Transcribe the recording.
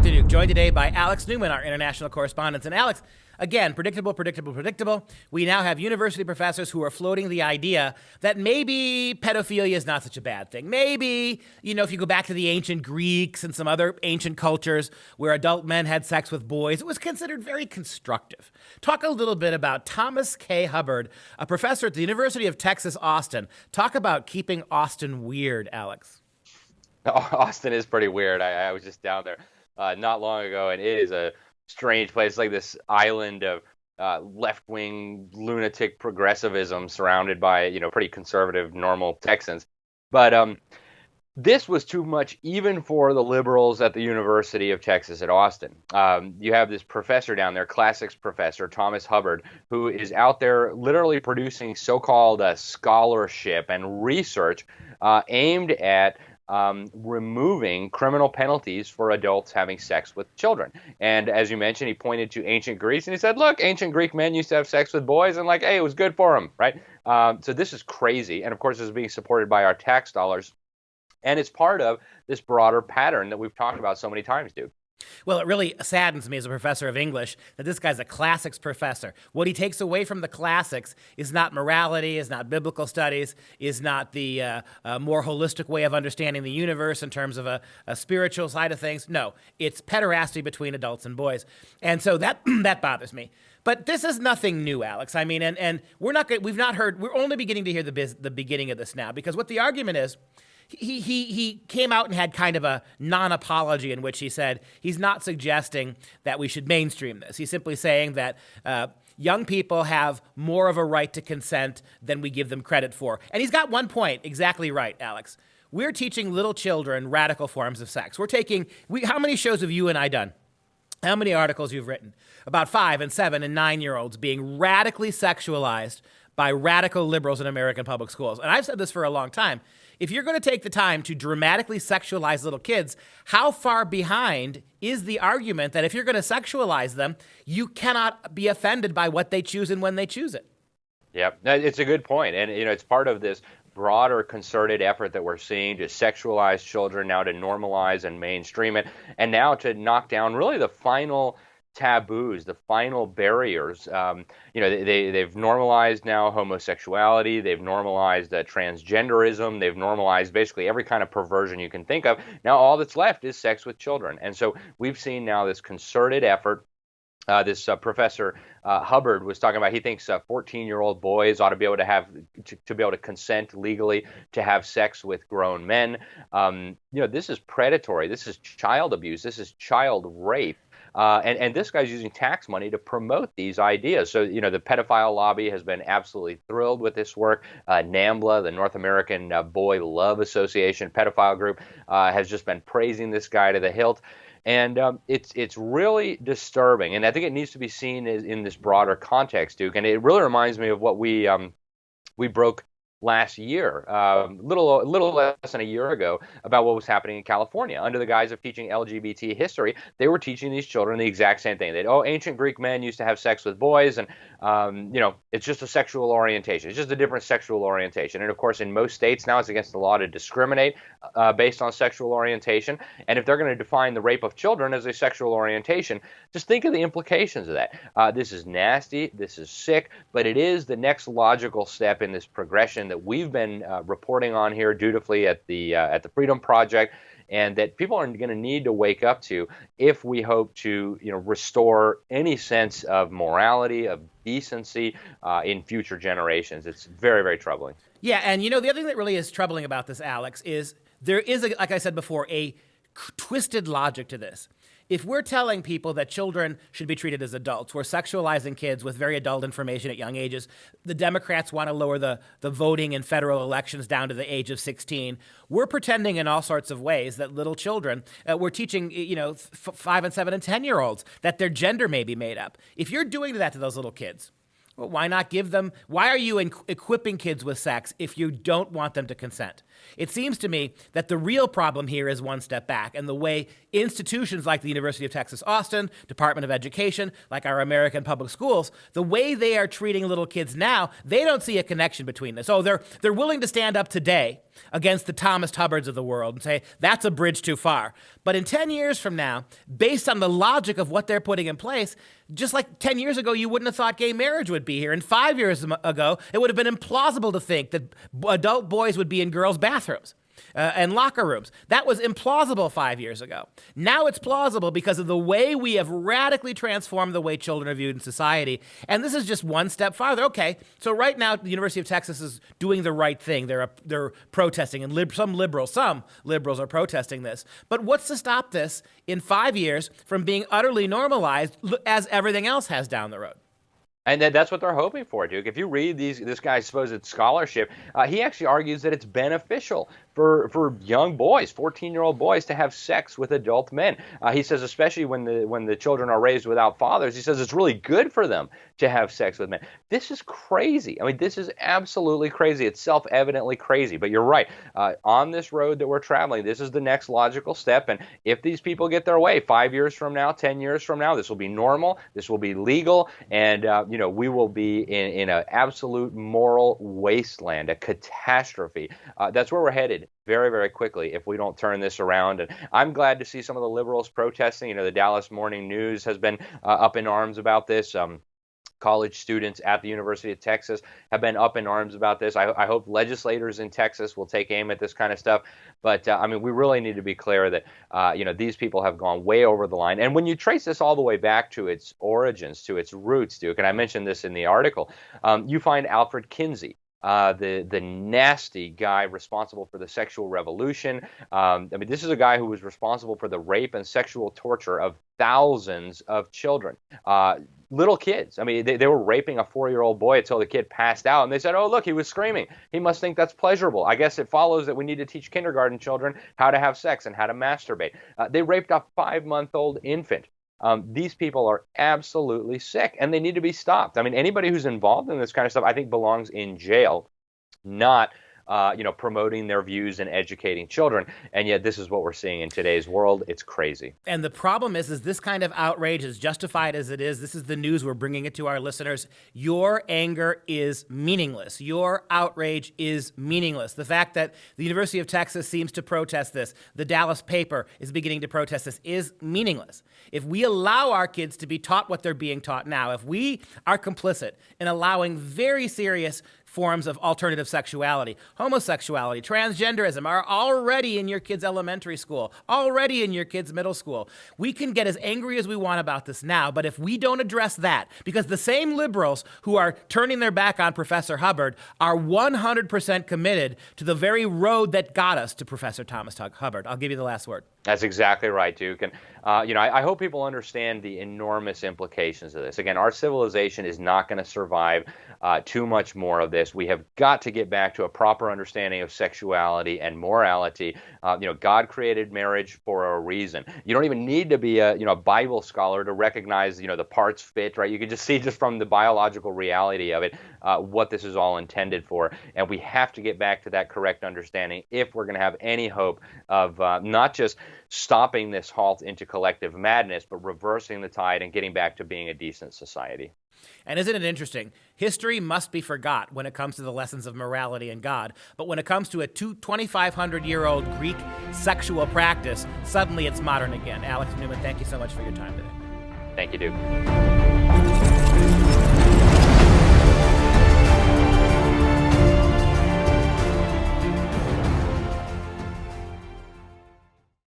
Dr. Duke, joined today by Alex Newman, our international correspondent. And Alex, again, predictable. We now have university professors who are floating the idea that maybe pedophilia is not such a bad thing. Maybe, if you go back to the ancient Greeks and some other ancient cultures where adult men had sex with boys, it was considered very constructive. Talk a little bit about Thomas K. Hubbard, a professor at the University of Texas, Austin. Talk about keeping Austin weird, Alex. Austin is pretty weird. I was just down there not long ago, and it is a strange place, like this island of left-wing lunatic progressivism surrounded by, pretty conservative, normal Texans. But this was too much even for the liberals at the University of Texas at Austin. You have this professor down there, classics professor, Thomas Hubbard, who is out there literally producing so-called scholarship and research aimed at removing criminal penalties for adults having sex with children. And as you mentioned, he pointed to ancient Greece and he said, look, ancient Greek men used to have sex with boys and hey, it was good for them, right? So this is crazy. And of course, this is being supported by our tax dollars. And it's part of this broader pattern that we've talked about so many times, Duke. Well, it really saddens me as a professor of English that this guy's a classics professor. What he takes away from the classics is not morality, is not biblical studies, is not the more holistic way of understanding the universe in terms of a spiritual side of things. No, it's pederasty between adults and boys. And so that bothers me. But this is nothing new, Alex. I mean, and we're only beginning to hear the beginning of this now, because what the argument is, He came out and had kind of a non-apology in which he said he's not suggesting that we should mainstream this. He's simply saying that young people have more of a right to consent than we give them credit for. And he's got one point exactly right, Alex. We're teaching little children radical forms of sex. How many shows have you and I done? How many articles you've written about 5 and 7 and 9-year-olds being radically sexualized by radical liberals in American public schools? And I've said this for a long time. If you're going to take the time to dramatically sexualize little kids, how far behind is the argument that if you're going to sexualize them, you cannot be offended by what they choose and when they choose it? Yep, it's a good point. And, it's part of this broader concerted effort that we're seeing to sexualize children, now to normalize and mainstream it, and now to knock down really the final taboos, the final barriers. They've normalized now homosexuality, they've normalized transgenderism, they've normalized basically every kind of perversion you can think of. Now all that's left is sex with children. And so we've seen now this concerted effort. This professor Hubbard was talking about, he thinks 14-year-old boys ought to be able to be able to consent legally to have sex with grown men. This is predatory. This is child abuse. This is child rape. And this guy's using tax money to promote these ideas. So, the pedophile lobby has been absolutely thrilled with this work. NAMBLA, the North American Boy Love Association pedophile group, has just been praising this guy to the hilt. And it's really disturbing. And I think it needs to be seen in this broader context, Duke. And it really reminds me of what we broke last year, little less than a year ago, about what was happening in California. Under the guise of teaching LGBT history, they were teaching these children the exact same thing. Ancient Greek men used to have sex with boys, and it's just a sexual orientation. It's just a different sexual orientation. And of course, in most states now, it's against the law to discriminate based on sexual orientation. And if they're going to define the rape of children as a sexual orientation, just think of the implications of that. This is nasty. This is sick. But it is the next logical step in this progression that we've been reporting on here dutifully at the Freedom Project, and that people are going to need to wake up to if we hope to restore any sense of morality, of decency in future generations. It's very, very troubling. Yeah, and the other thing that really is troubling about this, Alex, is there is, like I said before, a twisted logic to this. If we're telling people that children should be treated as adults, we're sexualizing kids with very adult information at young ages. The Democrats want to lower the voting in federal elections down to the age of 16. We're pretending in all sorts of ways that little children, we're teaching, 5 and 7 and 10-year-olds that their gender may be made up. If you're doing that to those little kids, well, why not give them? Why are you equipping kids with sex if you don't want them to consent? It seems to me that the real problem here is one step back, and the way institutions like the University of Texas Austin, Department of Education, like our American public schools, the way they are treating little kids now, they don't see a connection between this. Oh, they're willing to stand up today against the Thomas Hubbards of the world and say, that's a bridge too far. But in 10 years from now, based on the logic of what they're putting in place, just like 10 years ago, you wouldn't have thought gay marriage would be here. And 5 years ago, it would have been implausible to think that adult boys would be in girls' bathrooms and locker rooms. That was implausible 5 years ago. Now it's plausible because of the way we have radically transformed the way children are viewed in society. And this is just one step farther. Okay, so right now the University of Texas is doing the right thing. They're protesting, and some liberals are protesting this. But what's to stop this in 5 years from being utterly normalized as everything else has down the road? And that's what they're hoping for, Duke. If you read this guy's supposed scholarship, he actually argues that it's beneficial for young boys, 14-year-old boys, to have sex with adult men. He says, especially when the children are raised without fathers, he says it's really good for them to have sex with men. This is crazy. I mean, this is absolutely crazy. It's self-evidently crazy. But you're right. On this road that we're traveling, this is the next logical step. And if these people get their way, 5 years from now, 10 years from now, this will be normal. This will be legal. And we will be in an absolute moral wasteland, a catastrophe. That's where we're headed very, very quickly if we don't turn this around. And I'm glad to see some of the liberals protesting. The Dallas Morning News has been up in arms about this. College students at the University of Texas have been up in arms about this. I hope legislators in Texas will take aim at this kind of stuff. But, we really need to be clear that, these people have gone way over the line. And when you trace this all the way back to its origins, to its roots, Duke, and I mentioned this in the article, you find Alfred Kinsey, the nasty guy responsible for the sexual revolution. This is a guy who was responsible for the rape and sexual torture of thousands of children. Little kids. They were raping a 4-year-old boy until the kid passed out, and they said, oh, look, he was screaming. He must think that's pleasurable. I guess it follows that we need to teach kindergarten children how to have sex and how to masturbate. They raped a 5-month-old infant. These people are absolutely sick, and they need to be stopped. Anybody who's involved in this kind of stuff, I think, belongs in jail, not promoting their views and educating children. And yet this is what we're seeing in today's world. It's crazy. And the problem is this kind of outrage, as justified as it is, this is the news, we're bringing it to our listeners. Your anger is meaningless. Your outrage is meaningless. The fact that the University of Texas seems to protest this, the Dallas paper is beginning to protest this, is meaningless. If we allow our kids to be taught what they're being taught now, if we are complicit in allowing very serious forms of alternative sexuality, homosexuality, transgenderism are already in your kids' elementary school, already in your kids' middle school. We can get as angry as we want about this now, but if we don't address that, because the same liberals who are turning their back on Professor Hubbard are 100% committed to the very road that got us to Professor Thomas Hubbard. I'll give you the last word. That's exactly right, Duke. And, I hope people understand the enormous implications of this. Again, our civilization is not going to survive too much more of this. We have got to get back to a proper understanding of sexuality and morality. God created marriage for a reason. You don't even need to be a Bible scholar to recognize, the parts fit, right? You can just see just from the biological reality of it what this is all intended for. And we have to get back to that correct understanding if we're going to have any hope of not just stopping this halt into collective madness, but reversing the tide and getting back to being a decent society. And isn't it interesting? History must be forgot when it comes to the lessons of morality and God. But when it comes to a 2,500-year-old Greek sexual practice, suddenly it's modern again. Alex Newman, thank you so much for your time today. Thank you, Duke.